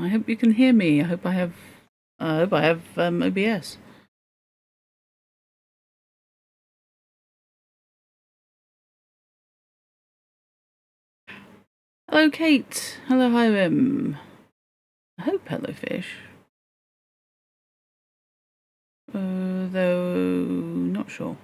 I hope you can hear me. I hope I have OBS. Hello, Kate. Hello, Hiram. I hope hello, fish. Though not sure.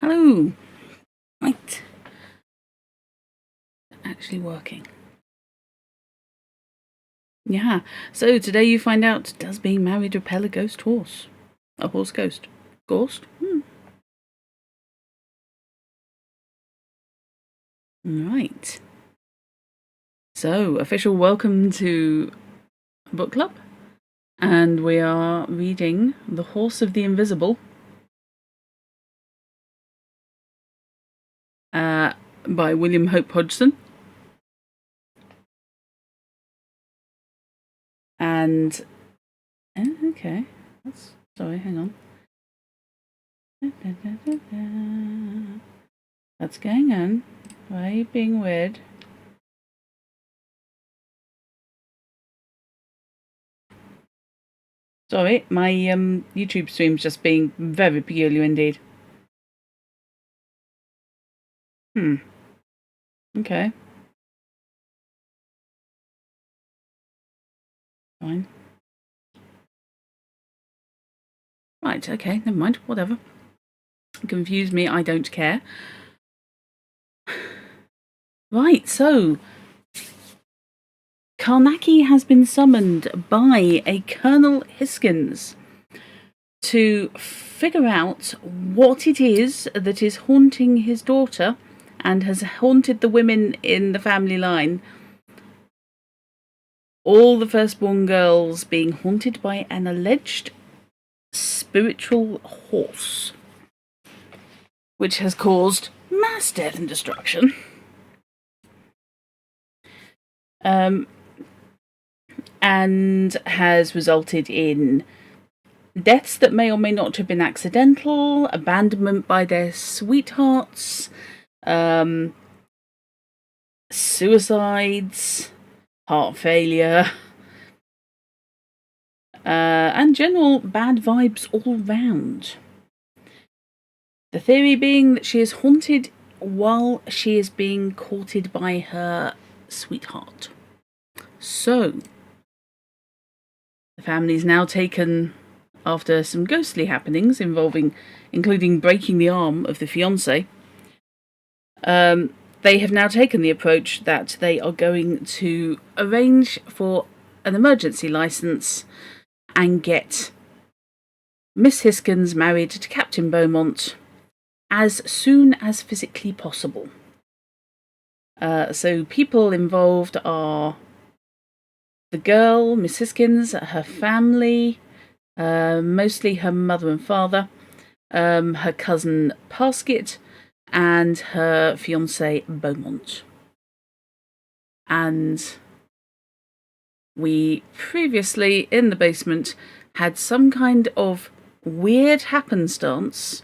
Hello. Right. Actually working. Yeah. So today you find out, does being married repel a ghost horse? A horse ghost? Ghost? Right. So, official welcome to book club. And we are reading The Horse of the Invisible by William Hope Hodgson. And okay, sorry, hang on. What's going on? Why are you being weird? Sorry, my YouTube stream's just being very peculiar indeed. Okay. Fine. Right, okay, never mind, whatever. Confuse me, I don't care. Right, so Carnacki has been summoned by a Colonel Hiskins to figure out what it is that is haunting his daughter and has haunted the women in the family line. All the firstborn girls being haunted by an alleged spiritual horse, which has caused mass death and destruction. And has resulted in deaths that may or may not have been accidental, abandonment by their sweethearts, suicides, heart failure, and general bad vibes all round. The theory being that she is haunted while she is being courted by her sweetheart. So, the family is now taken after some ghostly happenings including breaking the arm of the fiancé. They have now taken the approach that they are going to arrange for an emergency license and get Miss Hiskins married to Captain Beaumont as soon as physically possible. So people involved are the girl, Miss Hiskins, her family, mostly her mother and father, her cousin Parsket, and her fiancé Beaumont. And we previously, in the basement, had some kind of weird happenstance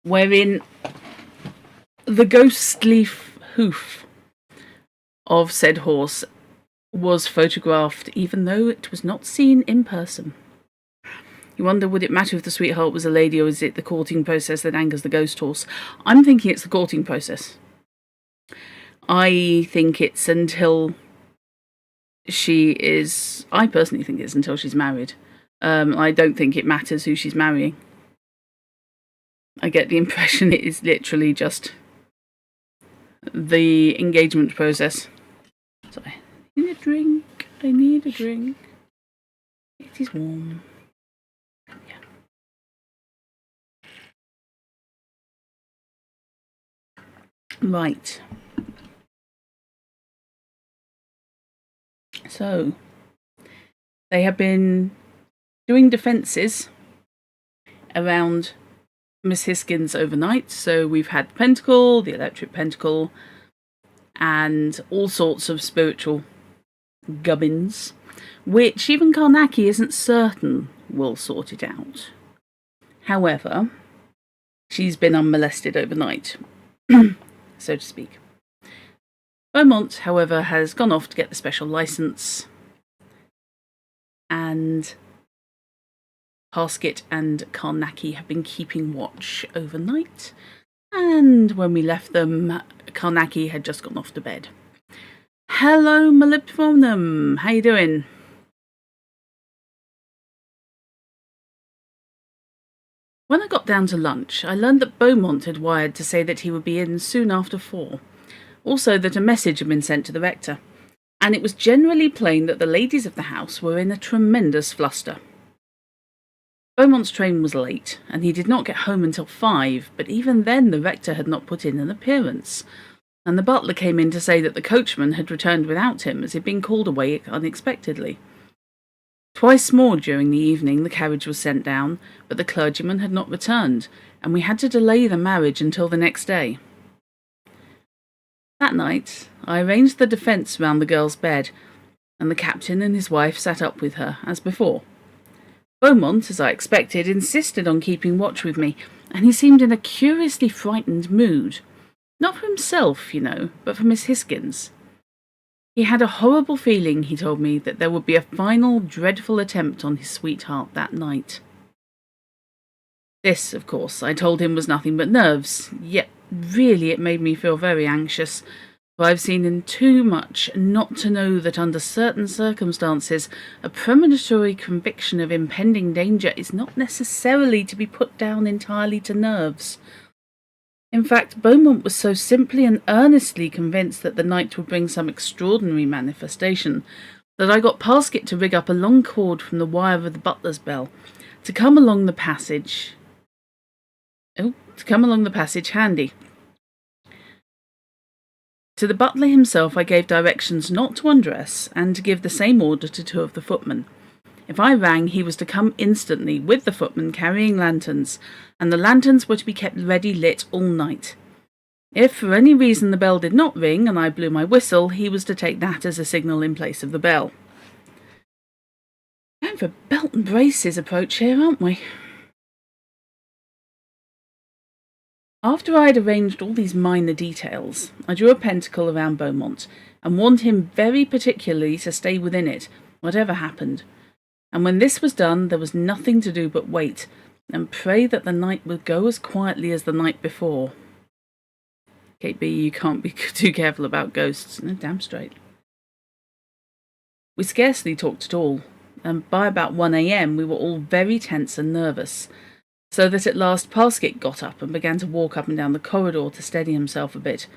wherein the ghostly hoof of said horse was photographed, even though it was not seen in person. You wonder, would it matter if the sweetheart was a lady, or is it the courting process that angers the ghost horse? I'm thinking it's the courting process. I think it's until she is... I personally think it's until she's married. I don't think it matters who she's marrying. I get the impression it is literally just the engagement process. Sorry. I need a drink. I need a drink. It is warm. Yeah. Right. So, they have been doing defences around Miss Hiskins overnight. So we've had the pentacle, the electric pentacle, and all sorts of spiritual gubbins, which even Karnaki isn't certain will sort it out. However, she's been unmolested overnight, so to speak. Beaumont, however, has gone off to get the special licence, and Parsket and Karnaki have been keeping watch overnight, and when we left them, Karnaki had just gone off to bed. Hello, Molybdenum. How you doing? When I got down to lunch, I learned that Beaumont had wired to say that he would be in soon after 4. Also that a message had been sent to the rector, and it was generally plain that the ladies of the house were in a tremendous fluster. Beaumont's train was late, and he did not get home until 5, but even then the rector had not put in an appearance, and the butler came in to say that the coachman had returned without him, as he'd been called away unexpectedly. Twice more during the evening the carriage was sent down, but the clergyman had not returned, and we had to delay the marriage until the next day. That night, I arranged the defence round the girl's bed, and the captain and his wife sat up with her, as before. Beaumont, as I expected, insisted on keeping watch with me, and he seemed in a curiously frightened mood. Not for himself, but for Miss Hiskins. He had a horrible feeling, he told me, that there would be a final, dreadful attempt on his sweetheart that night. This, of course, I told him was nothing but nerves, yet really it made me feel very anxious, for I've seen him too much not to know that under certain circumstances a premonitory conviction of impending danger is not necessarily to be put down entirely to nerves. In fact, Beaumont was so simply and earnestly convinced that the night would bring some extraordinary manifestation that I got Parsket to rig up a long cord from the wire of the butler's bell to come along the passage handy. To the butler himself I gave directions not to undress, and to give the same order to 2 of the footmen. If I rang, he was to come instantly, with the footmen carrying lanterns, and the lanterns were to be kept ready lit all night. If for any reason the bell did not ring, and I blew my whistle, he was to take that as a signal in place of the bell. Going for belt and braces approach here, aren't we? After I had arranged all these minor details, I drew a pentacle around Beaumont, and warned him very particularly to stay within it, whatever happened. And when this was done, there was nothing to do but wait, and pray that the night would go as quietly as the night before. Kate B, you can't be too careful about ghosts. No, damn straight. We scarcely talked at all, and by about 1 a.m. we were all very tense and nervous, so that at last Parsket got up and began to walk up and down the corridor to steady himself a bit.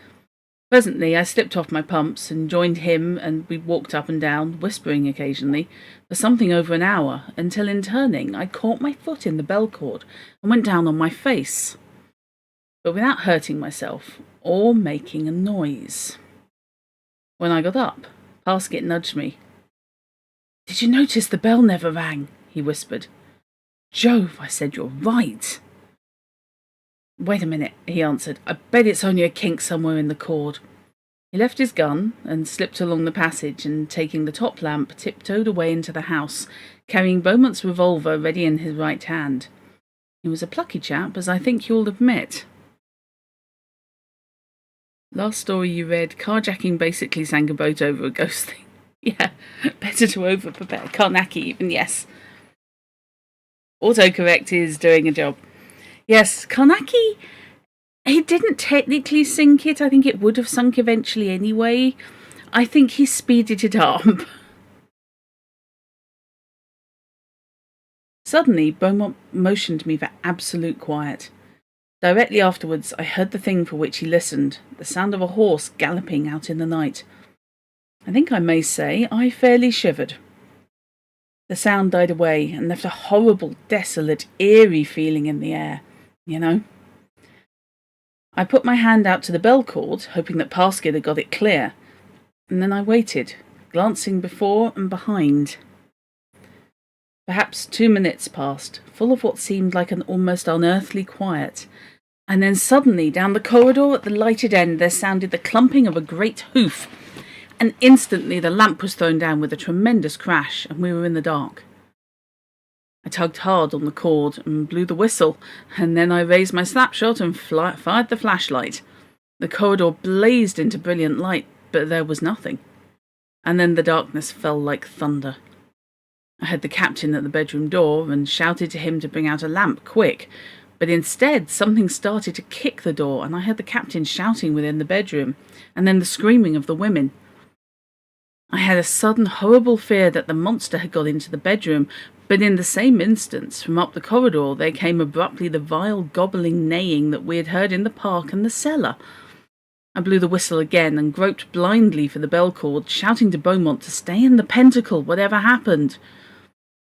Presently I slipped off my pumps and joined him, and we walked up and down, whispering occasionally, for something over an hour, until in turning I caught my foot in the bell cord and went down on my face, but without hurting myself or making a noise. When I got up, Parsket nudged me. "Did you notice the bell never rang?" he whispered. "Jove," I said, "you're right." "Wait a minute," he answered. "I bet it's only a kink somewhere in the cord." He left his gun and slipped along the passage, and taking the top lamp, tiptoed away into the house, carrying Beaumont's revolver ready in his right hand. He was a plucky chap, as I think you'll admit. Last story you read, carjacking basically sank a boat over a ghost thing. Yeah, better to over-prepare. Karnaki even, yes. Autocorrect is doing a job. Yes, Karnaki, he didn't technically sink it. I think it would have sunk eventually anyway. I think he speeded it up. Suddenly, Beaumont motioned me for absolute quiet. Directly afterwards, I heard the thing for which he listened, the sound of a horse galloping out in the night. I think I may say I fairly shivered. The sound died away and left a horrible, desolate, eerie feeling in the air, you know. I put my hand out to the bell cord, hoping that Parsket had got it clear, and then I waited, glancing before and behind. Perhaps 2 minutes passed, full of what seemed like an almost unearthly quiet, and then suddenly, down the corridor at the lighted end, there sounded the clumping of a great hoof, and instantly the lamp was thrown down with a tremendous crash, and we were in the dark. I tugged hard on the cord and blew the whistle, and then I raised my snapshot and fired the flashlight. The corridor blazed into brilliant light, but there was nothing. And then the darkness fell like thunder. I heard the captain at the bedroom door and shouted to him to bring out a lamp, quick. But instead, something started to kick the door, and I heard the captain shouting within the bedroom, and then the screaming of the women. I had a sudden horrible fear that the monster had got into the bedroom, but in the same instant, from up the corridor, there came abruptly the vile gobbling neighing that we had heard in the park and the cellar. I blew the whistle again and groped blindly for the bell cord, shouting to Beaumont to stay in the pentacle, whatever happened.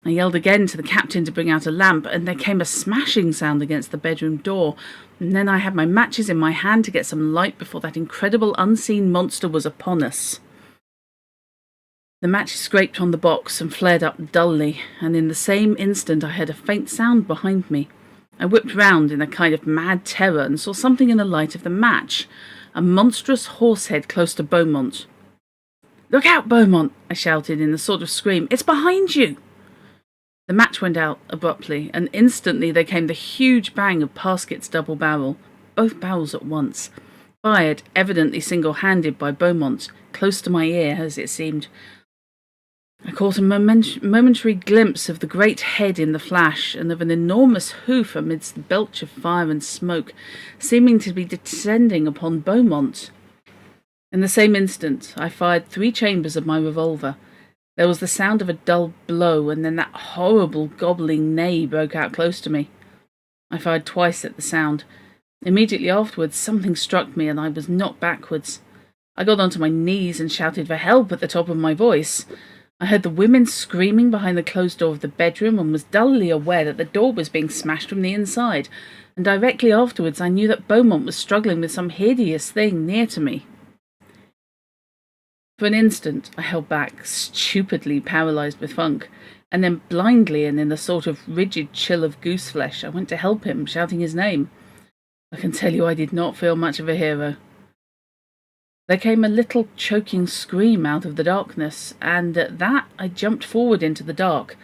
I yelled again to the captain to bring out a lamp, and there came a smashing sound against the bedroom door, and then I had my matches in my hand to get some light before that incredible unseen monster was upon us. The match scraped on the box and flared up dully, and in the same instant I heard a faint sound behind me. I whipped round in a kind of mad terror and saw something in the light of the match, a monstrous horse head close to Beaumont. "Look out, Beaumont!" I shouted in a sort of scream. "It's behind you!" The match went out abruptly, and instantly there came the huge bang of Parsket's double barrel, both barrels at once, fired evidently single-handed by Beaumont, close to my ear, as it seemed. I caught a momentary glimpse of the great head in the flash, and of an enormous hoof amidst the belch of fire and smoke, seeming to be descending upon Beaumont. In the same instant, I fired 3 chambers of my revolver. There was the sound of a dull blow, and then that horrible gobbling neigh broke out close to me. I fired twice at the sound. Immediately afterwards, something struck me, and I was knocked backwards. I got onto my knees and shouted for help at the top of my voice. I heard the women screaming behind the closed door of the bedroom, and was dully aware that the door was being smashed from the inside, and directly afterwards I knew that Beaumont was struggling with some hideous thing near to me. For an instant I held back, stupidly paralysed with funk, and then blindly and in a sort of rigid chill of gooseflesh I went to help him, shouting his name. I can tell you I did not feel much of a hero. There came a little choking scream out of the darkness, and at that I jumped forward into the dark.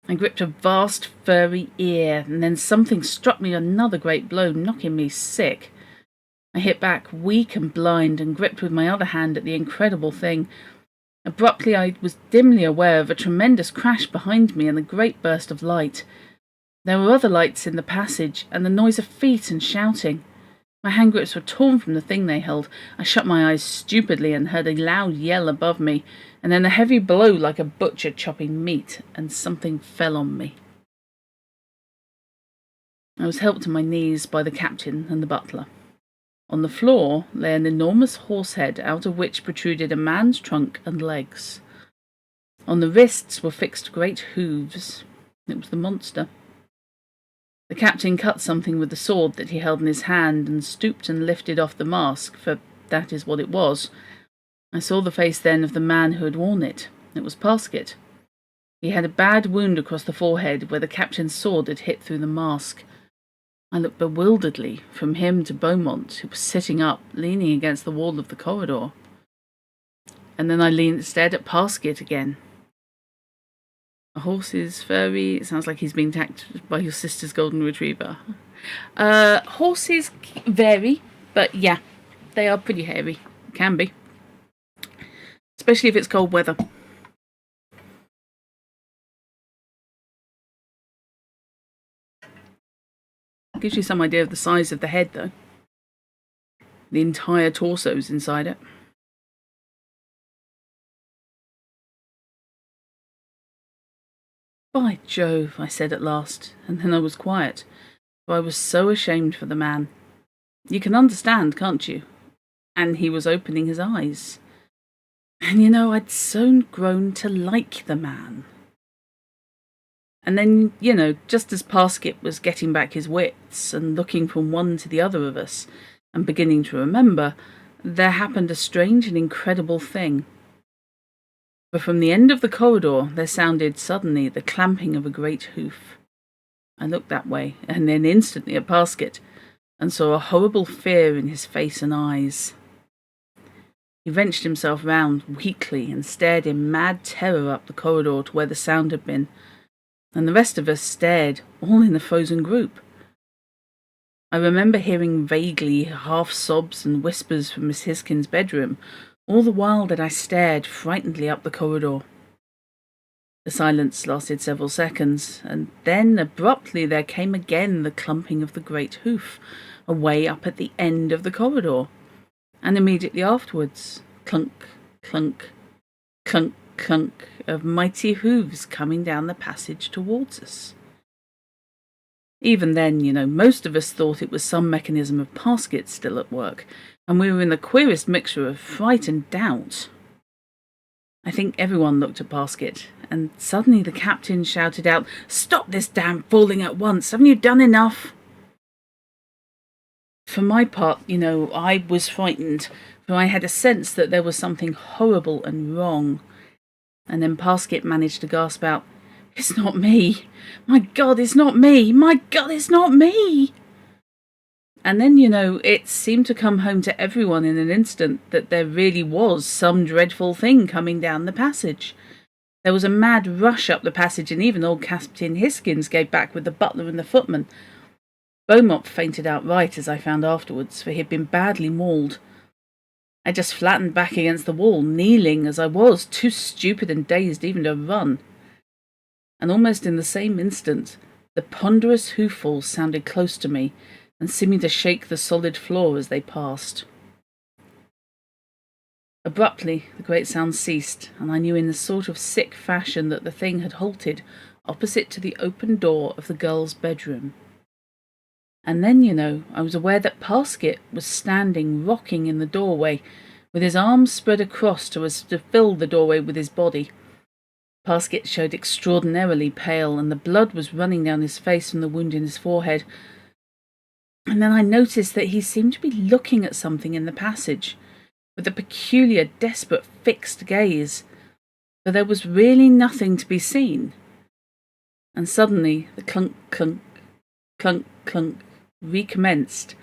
I gripped a vast furry ear, and then something struck me another great blow, knocking me sick. I hit back, weak and blind, and gripped with my other hand at the incredible thing. Abruptly I was dimly aware of a tremendous crash behind me and a great burst of light. There were other lights in the passage, and the noise of feet and shouting. My hand grips were torn from the thing they held. I shut my eyes stupidly and heard a loud yell above me, and then a heavy blow like a butcher chopping meat, and something fell on me. I was helped to my knees by the captain and the butler. On the floor lay an enormous horse head, out of which protruded a man's trunk and legs. On the wrists were fixed great hooves. It was the monster. The captain cut something with the sword that he held in his hand, and stooped and lifted off the mask, for that is what it was. I saw the face then of the man who had worn it. It was Parsket. He had a bad wound across the forehead, where the captain's sword had hit through the mask. I looked bewilderedly from him to Beaumont, who was sitting up, leaning against the wall of the corridor. And then I stared at Parsket again. A horse's furry. It sounds like he's being attacked by your sister's golden retriever. Horses vary, but yeah, they are pretty hairy. Can be. Especially if it's cold weather. Gives you some idea of the size of the head, though. The entire torso's inside it. "By Jove," I said at last, and then I was quiet, for I was so ashamed for the man. You can understand, can't you? And he was opening his eyes. And I'd so grown to like the man. And then, just as Parsket was getting back his wits and looking from one to the other of us and beginning to remember, there happened a strange and incredible thing. For from the end of the corridor there sounded suddenly the clamping of a great hoof. I looked that way, and then instantly at Parsket, and saw a horrible fear in his face and eyes. He wrenched himself round weakly and stared in mad terror up the corridor to where the sound had been, and the rest of us stared, all in the frozen group. I remember hearing vaguely half sobs and whispers from Miss Hiskin's bedroom, all the while that I stared frightenedly up the corridor. The silence lasted several seconds, and then abruptly there came again the clumping of the great hoof, away up at the end of the corridor, and immediately afterwards, clunk, clunk, clunk, clunk of mighty hooves coming down the passage towards us. Even then, most of us thought it was some mechanism of Parsket still at work, and we were in the queerest mixture of fright and doubt. I think everyone looked at Parsket, and suddenly the captain shouted out, "Stop this damn falling at once! Haven't you done enough?" For my part, I was frightened, for I had a sense that there was something horrible and wrong. And then Parsket managed to gasp out, "It's not me! My God, it's not me! My God, it's not me!" And then, it seemed to come home to everyone in an instant that there really was some dreadful thing coming down the passage. There was a mad rush up the passage, and even old Captain Hiskins gave back with the butler and the footman. Beaumont fainted outright, as I found afterwards, for he had been badly mauled. I just flattened back against the wall, kneeling as I was, too stupid and dazed even to run. And almost in the same instant, the ponderous hoof-falls sounded close to me, and seeming to shake the solid floor as they passed. Abruptly, the great sound ceased, and I knew in a sort of sick fashion that the thing had halted opposite to the open door of the girl's bedroom. And then, I was aware that Parsket was standing rocking in the doorway, with his arms spread across so as to fill the doorway with his body. Parsket showed extraordinarily pale, and the blood was running down his face from the wound in his forehead. And then I noticed that he seemed to be looking at something in the passage, with a peculiar, desperate, fixed gaze, for there was really nothing to be seen. And suddenly the clunk, clunk, clunk, clunk recommenced,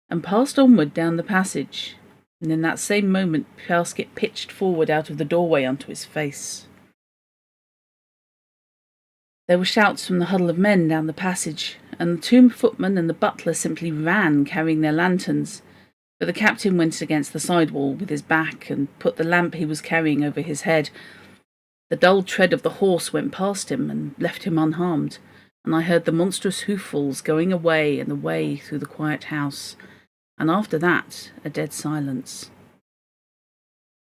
and passed onward down the passage, and in that same moment Parsket pitched forward out of the doorway onto his face. There were shouts from the huddle of men down the passage, and the two footmen and the butler simply ran, carrying their lanterns, but the captain went against the side wall with his back and put the lamp he was carrying over his head. The dull tread of the horse went past him and left him unharmed, and I heard the monstrous hoof-falls going away and away through the quiet house, and after that a dead silence.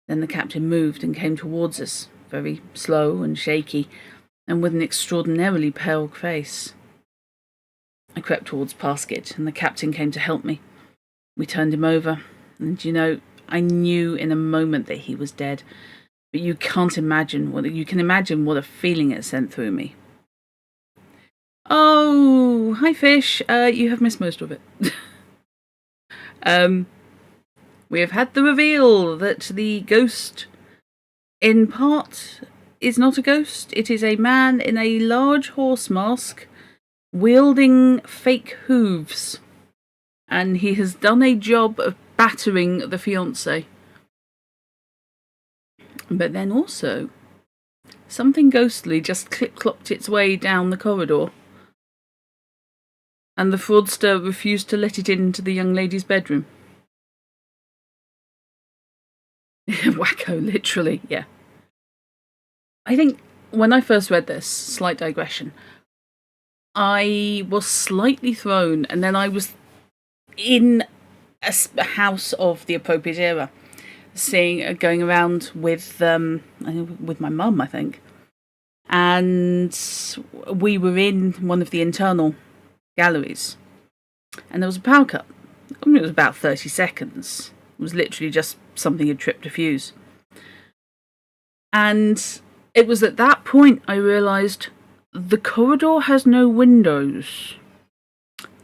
Then the captain moved and came towards us, very slow and shaky, and with an extraordinarily pale face. I crept towards Parsket, and the captain came to help me. We turned him over, and I knew in a moment that he was dead, but you can imagine what a feeling it sent through me. "Oh, hi fish, you have missed most of it." We have had the reveal that the ghost, in part, is not a ghost. It is a man in a large horse mask, wielding fake hooves, and he has done a job of battering the fiancée. But then also, something ghostly just clip-clopped its way down the corridor, and the fraudster refused to let it into the young lady's bedroom. Wacko, literally, yeah. I think when I first read this, slight digression, I was slightly thrown, and then I was in a house of the appropriate era, going around with my mum, I think, and we were in one of the internal galleries, and there was a power cut. I mean, it was about 30 seconds. It was literally just something had tripped a fuse. And it was at that point I realised the corridor has no windows.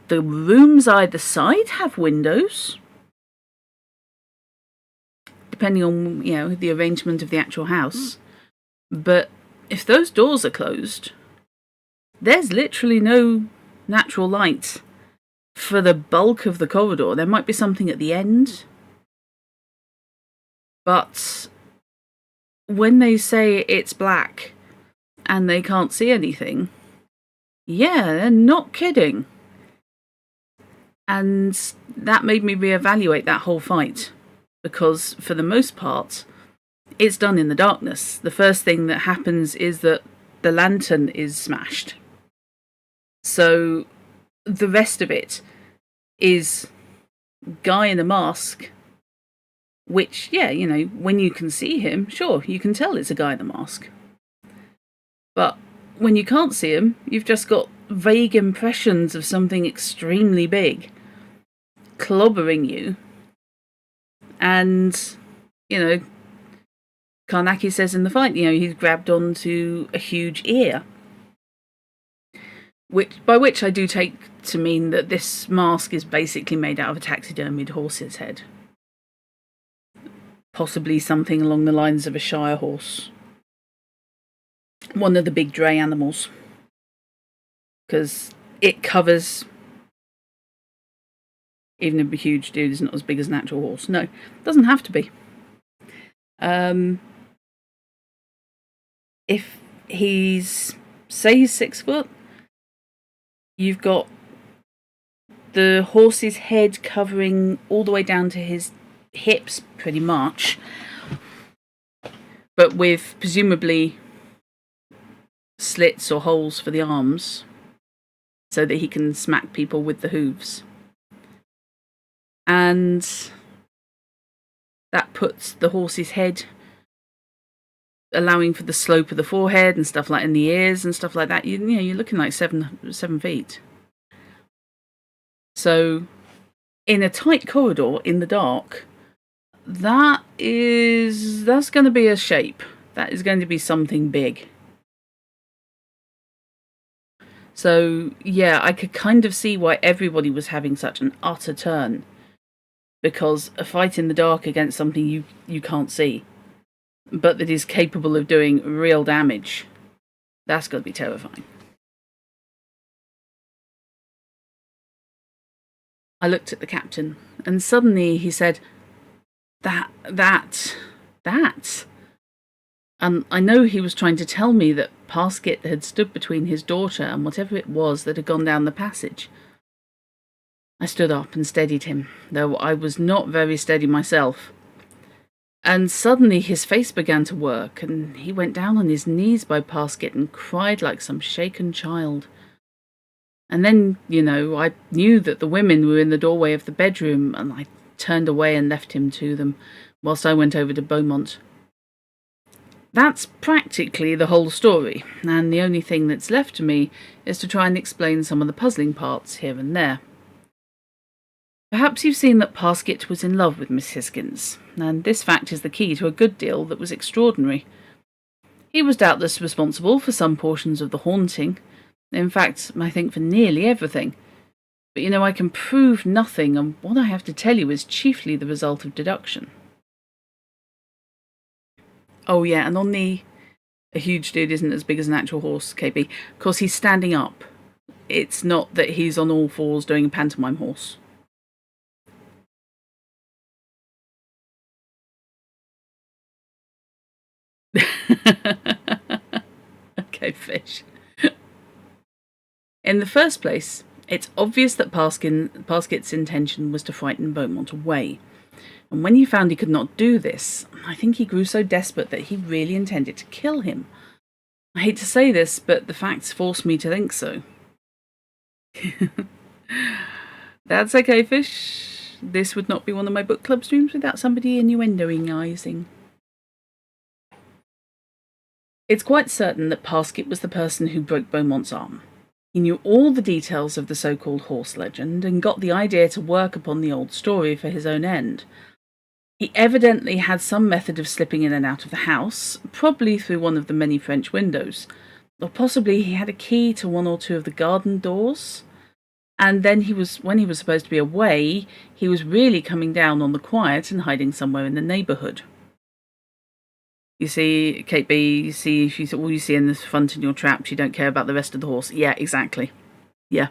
The rooms either side have windows, depending on, the arrangement of the actual house. But if those doors are closed, there's literally no natural light for the bulk of the corridor. There might be something at the end, but when they say it's black and they can't see anything, yeah, they're not kidding. And that made me reevaluate that whole fight, because for the most part, it's done in the darkness. The first thing that happens is that the lantern is smashed. So the rest of it is guy in a mask, which, when you can see him, sure, you can tell it's a guy in a mask. But when you can't see him, you've just got vague impressions of something extremely big clobbering you. And, Karnaki says in the fight, he's grabbed onto a huge ear. By which I do take to mean that this mask is basically made out of a taxidermied horse's head. Possibly something along the lines of a Shire horse. One of the big dray animals. Because it covers... Even if a huge dude is not as big as an actual horse. No, it doesn't have to be. If say he's 6 foot, you've got the horse's head covering all the way down to his hips, pretty much, but with presumably slits or holes for the arms so that he can smack people with the hooves. And that puts the horse's head, allowing for the slope of the forehead and stuff like in the ears and stuff like that. You're looking like 7 feet. So in a tight corridor in the dark, that's going to be a shape. That is going to be something big. So yeah, I could kind of see why everybody was having such an utter turn. Because a fight in the dark against something you can't see, but that is capable of doing real damage, that's got to be terrifying. I looked at the captain, and suddenly he said, that. And I know he was trying to tell me that Parsket had stood between his daughter and whatever it was that had gone down the passage. I stood up and steadied him, though I was not very steady myself. And suddenly his face began to work, and he went down on his knees by Parsket and cried like some shaken child. And then, I knew that the women were in the doorway of the bedroom, and I turned away and left him to them, whilst I went over to Beaumont. That's practically the whole story, and the only thing that's left to me is to try and explain some of the puzzling parts here and there. Perhaps you've seen that Parsket was in love with Miss Hisgins, and this fact is the key to a good deal that was extraordinary. He was doubtless responsible for some portions of the haunting, in fact, I think for nearly everything. But I can prove nothing, and what I have to tell you is chiefly the result of deduction. Oh yeah, and on a huge dude isn't as big as an actual horse, KB, because he's standing up. It's not that he's on all fours doing a pantomime horse. Okay, fish. In the first place, it's obvious that Parsket's intention was to frighten Beaumont away. And when he found he could not do this, I think he grew so desperate that he really intended to kill him. I hate to say this, but the facts force me to think so. That's okay, Fish. This would not be one of my book club streams without somebody innuendoing. It's quite certain that Parsket was the person who broke Beaumont's arm. He knew all the details of the so-called horse legend and got the idea to work upon the old story for his own end. He evidently had some method of slipping in and out of the house, probably through one of the many French windows, or possibly he had a key to one or two of the garden doors. And then when he was supposed to be away, he was really coming down on the quiet and hiding somewhere in the neighbourhood. You see, Kate B, you see all you see in the front in your traps, you don't care about the rest of the horse. Yeah, exactly. Yeah.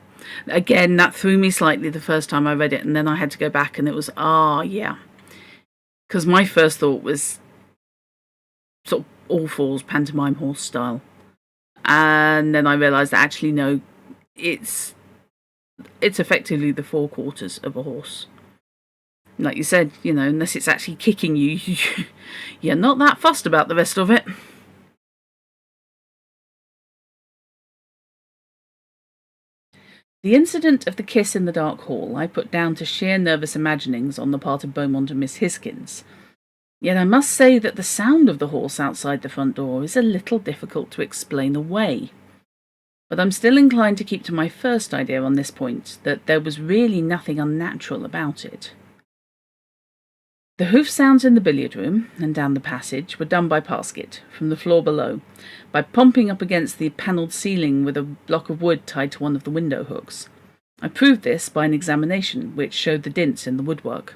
Again, that threw me slightly the first time I read it, and then I had to go back and it was, yeah. Because my first thought was sort of all fours pantomime horse style. And then I realised that actually, no, it's effectively the four quarters of a horse. Like you said, unless it's actually kicking you, you're not that fussed about the rest of it. The incident of the kiss in the dark hall I put down to sheer nervous imaginings on the part of Beaumont and Miss Hisgins. Yet I must say that the sound of the horse outside the front door is a little difficult to explain away. But I'm still inclined to keep to my first idea on this point, that there was really nothing unnatural about it. The hoof sounds in the billiard room and down the passage were done by Parsket, from the floor below, by pumping up against the panelled ceiling with a block of wood tied to one of the window hooks. I proved this by an examination which showed the dints in the woodwork.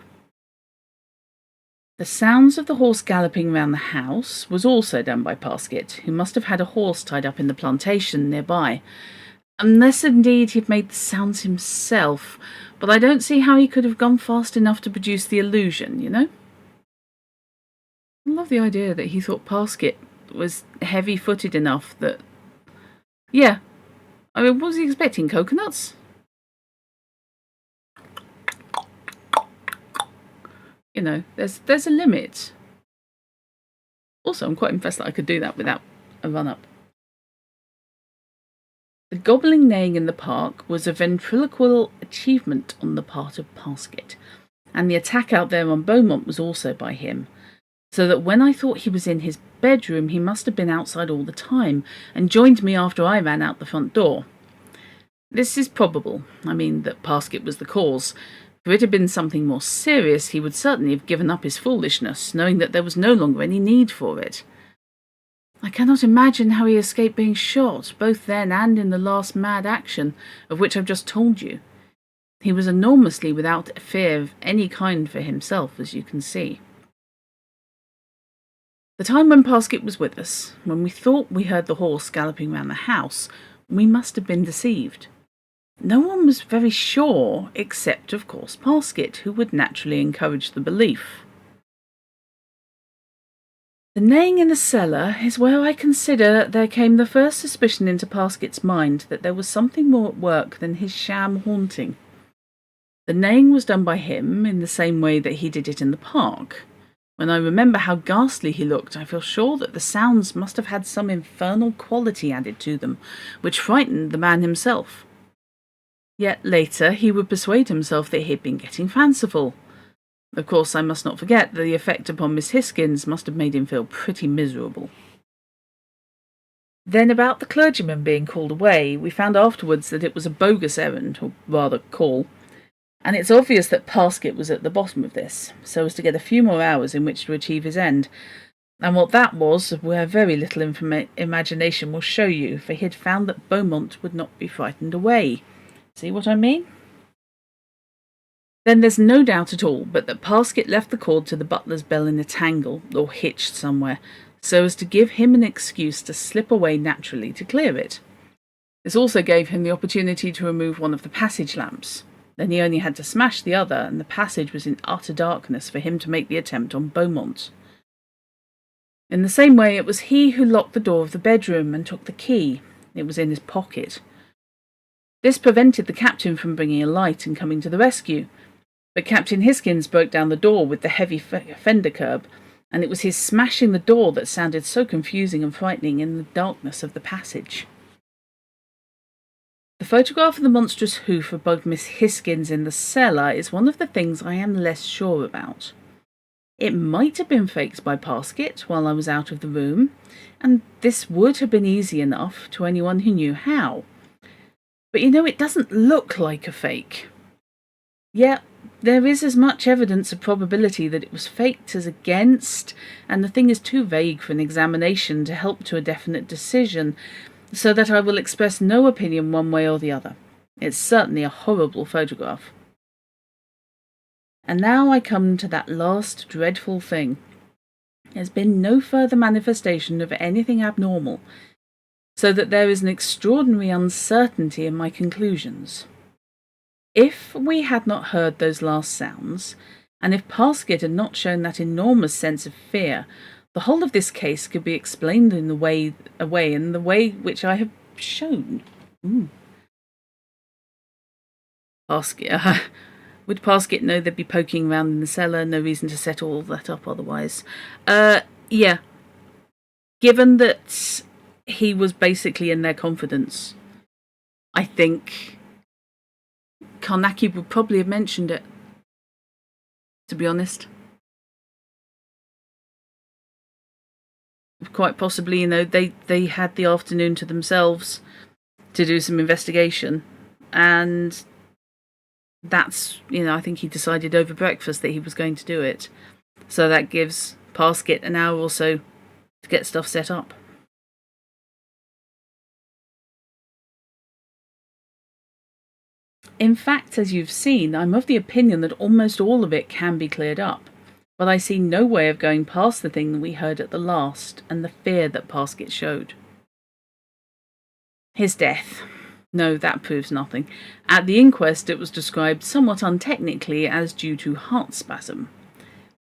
The sounds of the horse galloping round the house was also done by Parsket, who must have had a horse tied up in the plantation nearby, unless indeed he'd made the sounds himself, but I don't see how he could have gone fast enough to produce the illusion, I love the idea that he thought Parsket was heavy-footed enough that... Yeah. I mean, what was he expecting? Coconuts? There's a limit. Also, I'm quite impressed that I could do that without a run-up. The gobbling neighing in the park was a ventriloquial achievement on the part of Parsket, and the attack out there on Beaumont was also by him, so that when I thought he was in his bedroom, he must have been outside all the time, and joined me after I ran out the front door. This is probable, that Parsket was the cause. If it had been something more serious, he would certainly have given up his foolishness, knowing that there was no longer any need for it. I cannot imagine how he escaped being shot, both then and in the last mad action, of which I've just told you. He was enormously without fear of any kind for himself, as you can see. The time when Parsket was with us, when we thought we heard the horse galloping round the house, we must have been deceived. No one was very sure, except, of course, Parsket, who would naturally encourage the belief. The neighing in the cellar is where I consider there came the first suspicion into Parsket's mind that there was something more at work than his sham haunting. The neighing was done by him in the same way that he did it in the park. When I remember how ghastly he looked, I feel sure that the sounds must have had some infernal quality added to them, which frightened the man himself. Yet later he would persuade himself that he had been getting fanciful. Of course, I must not forget that the effect upon Miss Hisgins must have made him feel pretty miserable. Then about the clergyman being called away, we found afterwards that it was a bogus errand, or rather call, and it's obvious that Parsket was at the bottom of this, so as to get a few more hours in which to achieve his end. And what that was, where very little imagination will show you, for he had found that Beaumont would not be frightened away. See what I mean? Then there's no doubt at all but that Parsket left the cord to the butler's bell in a tangle, or hitched somewhere, so as to give him an excuse to slip away naturally to clear it. This also gave him the opportunity to remove one of the passage lamps. Then he only had to smash the other, and the passage was in utter darkness for him to make the attempt on Beaumont. In the same way, it was he who locked the door of the bedroom and took the key. It was in his pocket. This prevented the captain from bringing a light and coming to the rescue, but Captain Hisgins broke down the door with the heavy fender curb, and it was his smashing the door that sounded so confusing and frightening in the darkness of the passage. The photograph of the monstrous hoof above Miss Hisgins in the cellar is one of the things I am less sure about. It might have been faked by Parsket while I was out of the room, and this would have been easy enough to anyone who knew how. But it doesn't look like a fake. Yet, there is as much evidence of probability that it was faked as against, and the thing is too vague for an examination to help to a definite decision, so that I will express no opinion one way or the other. It's certainly a horrible photograph. And now I come to that last dreadful thing. There's been no further manifestation of anything abnormal, so that there is an extraordinary uncertainty in my conclusions. If we had not heard those last sounds, and if Parsket had not shown that enormous sense of fear, the whole of this case could be explained in the way which I have shown. Parsket. Would Parsket know they'd be poking around in the cellar? No reason to set all that up otherwise. Yeah. Given that he was basically in their confidence, I think Karnaki would probably have mentioned it, to be honest. Quite possibly, they had the afternoon to themselves to do some investigation, and that's, I think he decided over breakfast that he was going to do it. So that gives Parsket an hour or so to get stuff set up. In fact, as you've seen, I'm of the opinion that almost all of it can be cleared up, but I see no way of going past the thing that we heard at the last, and the fear that Parsket showed. His death. No, that proves nothing. At the inquest, it was described somewhat untechnically as due to heart spasm.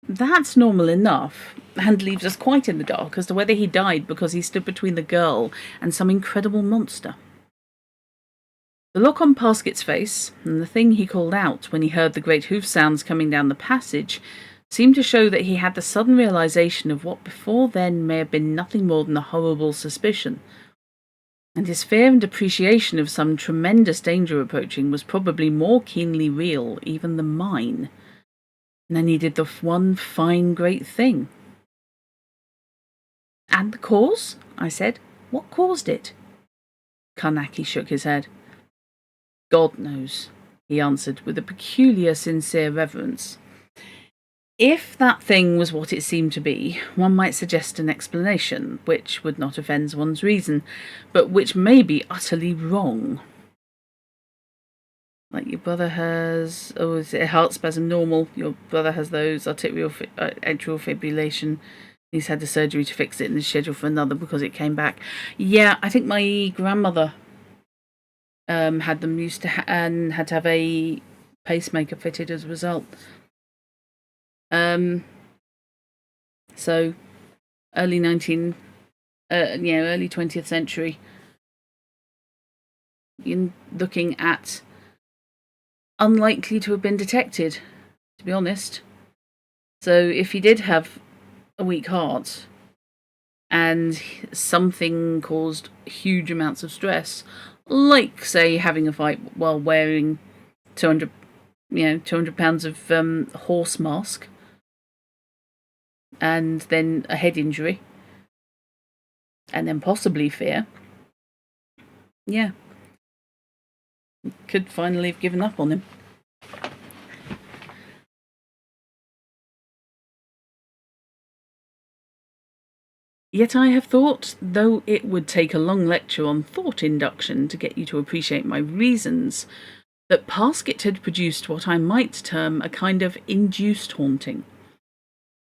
That's normal enough, and leaves us quite in the dark as to whether he died because he stood between the girl and some incredible monster. The look on Parsket's face, and the thing he called out when he heard the great hoof sounds coming down the passage, seemed to show that he had the sudden realization of what before then may have been nothing more than a horrible suspicion. And his fear and appreciation of some tremendous danger approaching was probably more keenly real even than mine. And then he did the one fine great thing. And the cause? I said. What caused it? Karnaki shook his head. God knows, he answered with a peculiar sincere reverence. If that thing was what it seemed to be, one might suggest an explanation, which would not offend one's reason, but which may be utterly wrong. Like your brother has, is it a heart spasm normal? Your brother has those, atrial fibrillation. He's had the surgery to fix it and is scheduled for another because it came back. Yeah, I think my grandmother had them and had to have a pacemaker fitted as a result. So early 20th century. You're looking at unlikely to have been detected, to be honest. So if he did have a weak heart and something caused huge amounts of stress, like say having a fight while wearing 200 pounds of horse mask, and then a head injury, and then possibly fear, yeah, could finally have given up on him. Yet I have thought, though it would take a long lecture on thought induction to get you to appreciate my reasons, that Parsket had produced what I might term a kind of induced haunting.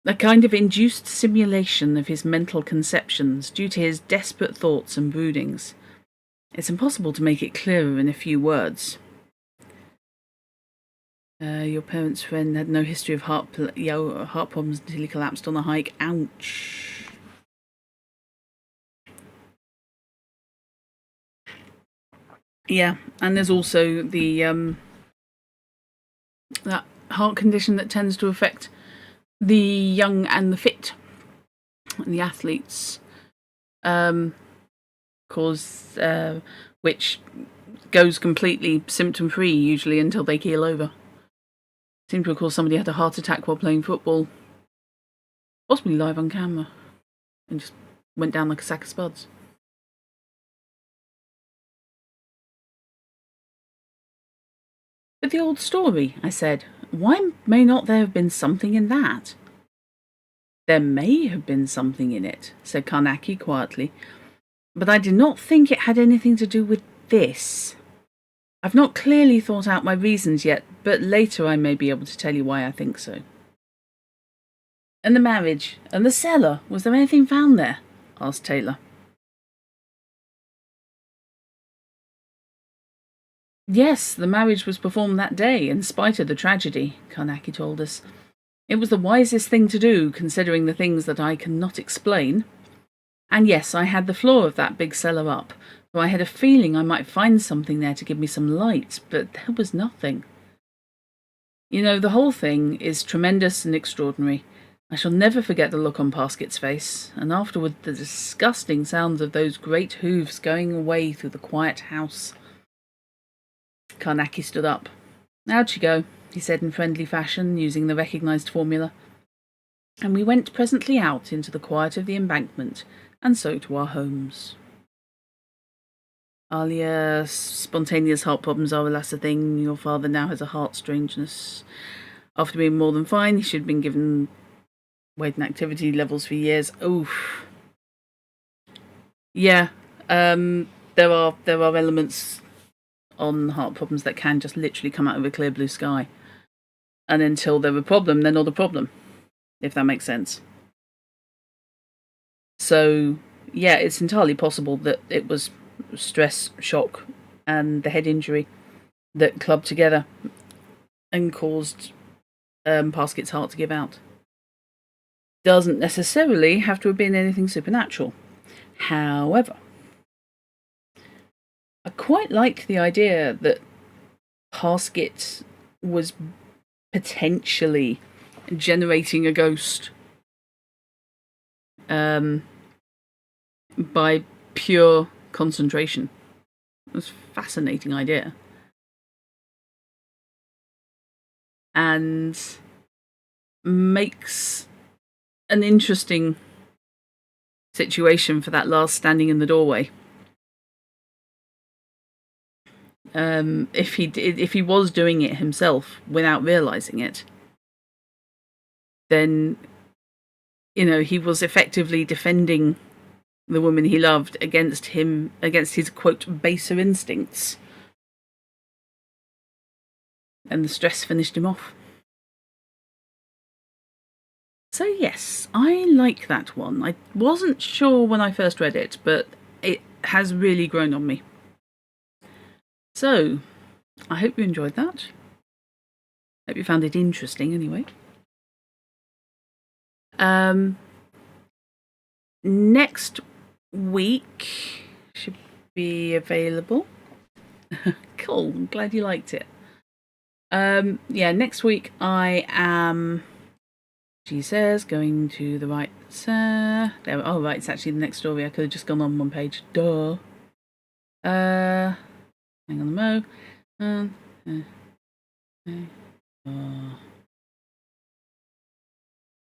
A kind of induced simulation of his mental conceptions due to his desperate thoughts and broodings. It's impossible to make it clearer in a few words. Your parents' friend had no history of heart problems until he collapsed on a hike. Ouch. Yeah, and there's also the that heart condition that tends to affect the young and the fit, the athletes, which goes completely symptom-free, usually, until they keel over. Seemed to recall somebody had a heart attack while playing football. Possibly live on camera. And just went down like a sack of spuds. But the old story, I said. Why may not there have been something in that? There may have been something in it, said Carnacki quietly, but I do not think it had anything to do with this. I've not clearly thought out my reasons yet, but later I may be able to tell you why I think so. And the marriage, and the cellar, was there anything found there? Asked Taylor. Yes, the marriage was performed that day, in spite of the tragedy, Carnacki told us. It was the wisest thing to do, considering the things that I cannot explain. And yes, I had the floor of that big cellar up, for I had a feeling I might find something there to give me some light, but there was nothing. You know, the whole thing is tremendous and extraordinary. I shall never forget the look on Parsket's face, and afterward the disgusting sounds of those great hooves going away through the quiet house. Carnacki stood up. Out you go, he said in friendly fashion, using the recognised formula. And we went presently out into the quiet of the embankment, and so to our homes. Alia, spontaneous heart problems are, alas, a thing. Your father now has a heart strangeness. After being more than fine, he should have been given weight and activity levels for years. Oof. Yeah, there are elements on heart problems that can just literally come out of a clear blue sky. And until they're a problem, they're not a problem, if that makes sense. So, yeah, it's entirely possible that it was stress, shock, and the head injury that clubbed together and caused Parsket's heart to give out. Doesn't necessarily have to have been anything supernatural. However, I quite like the idea that Parsket was potentially generating a ghost by pure concentration. It's a fascinating idea. And makes an interesting situation for that last standing in the doorway. If he was doing it himself without realizing it, then, you know, he was effectively defending the woman he loved against his, quote, baser instincts. And the stress finished him off. So yes, I like that one. I wasn't sure when I first read it, but it has really grown on me. So, I hope you enjoyed that. Hope you found it interesting anyway. Next week should be available. Cool, I'm glad you liked it. Yeah, next week I am, she says, going to the right, there. Oh right, it's actually the next story. I could have just gone on one page. Duh. Hang on a mo.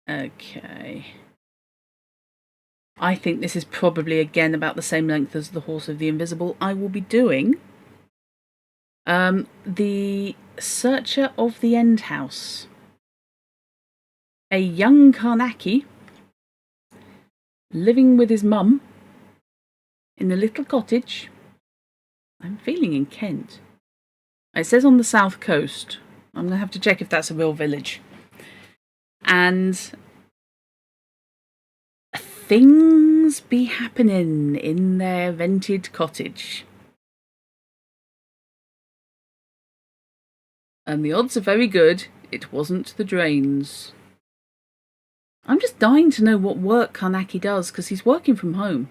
Okay. I think this is probably again about the same length as The Horse of the Invisible. I will be doing The Searcher of the End House. A young Carnacki living with his mum in a little cottage. I'm feeling in Kent. It says on the south coast. I'm going to have to check if that's a real village. And things be happening in their rented cottage. And the odds are very good it wasn't the drains. I'm just dying to know what work Carnacki does, because he's working from home.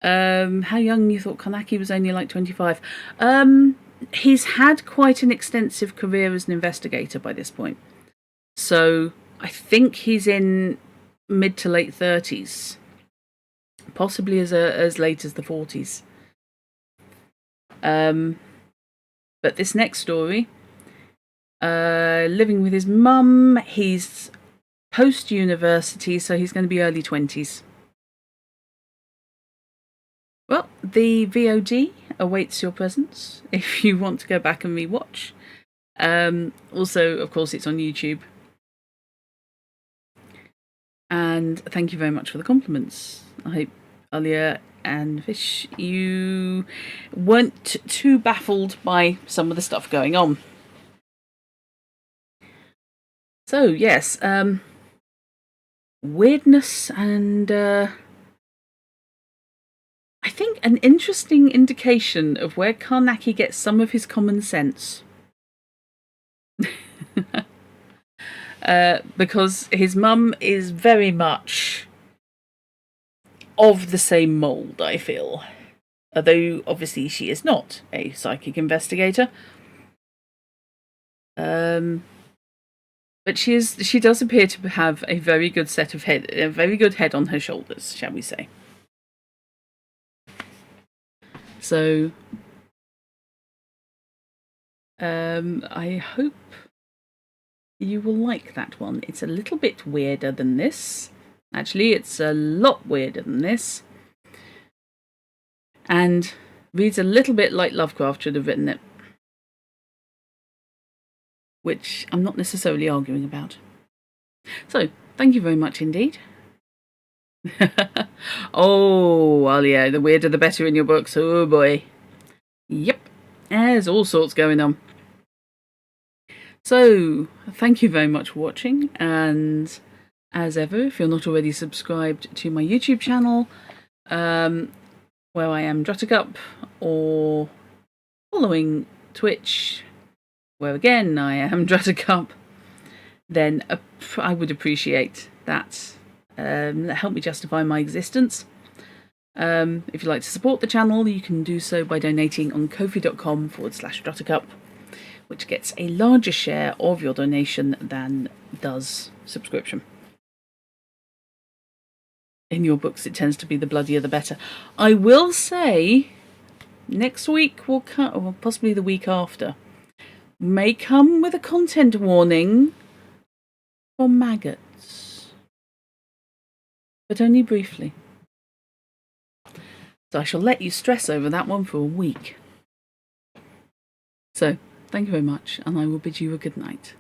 How young you thought Carnacki was? Only like 25. He's had quite an extensive career as an investigator by this point. So I think he's in mid to late 30s. possibly as late as the 40s. But this next story, living with his mum, he's post-university, so he's going to be early 20s. Well, the VOD awaits your presence if you want to go back and rewatch. Also, of course, it's on YouTube. And thank you very much for the compliments. I hope Alia and Fish, you weren't too baffled by some of the stuff going on. So, yes, weirdness and I think an interesting indication of where Karnacki gets some of his common sense. Because his mum is very much of the same mould, I feel. Although, obviously, she is not a psychic investigator. But she does appear to have a very good head on her shoulders, shall we say. So, I hope you will like that one. It's a little bit weirder than this. Actually, it's a lot weirder than this. And reads a little bit like Lovecraft should have written it. Which I'm not necessarily arguing about. So, thank you very much indeed. Oh, well, yeah, the weirder the better in your books. Oh, boy. Yep, there's all sorts going on. So, thank you very much for watching, and as ever, if you're not already subscribed to my YouTube channel, where I am Druttercup, or following Twitch, where again I am Druttercup, then I would appreciate that. Help me justify my existence. If you'd like to support the channel, you can do so by donating on ko-fi.com/Druttercup, which gets a larger share of your donation than does subscription. In your books, it tends to be the bloodier the better. I will say, next week will come, or possibly the week after, may come with a content warning for maggots. But only briefly. So I shall let you stress over that one for a week. So, thank you very much, and I will bid you a good night.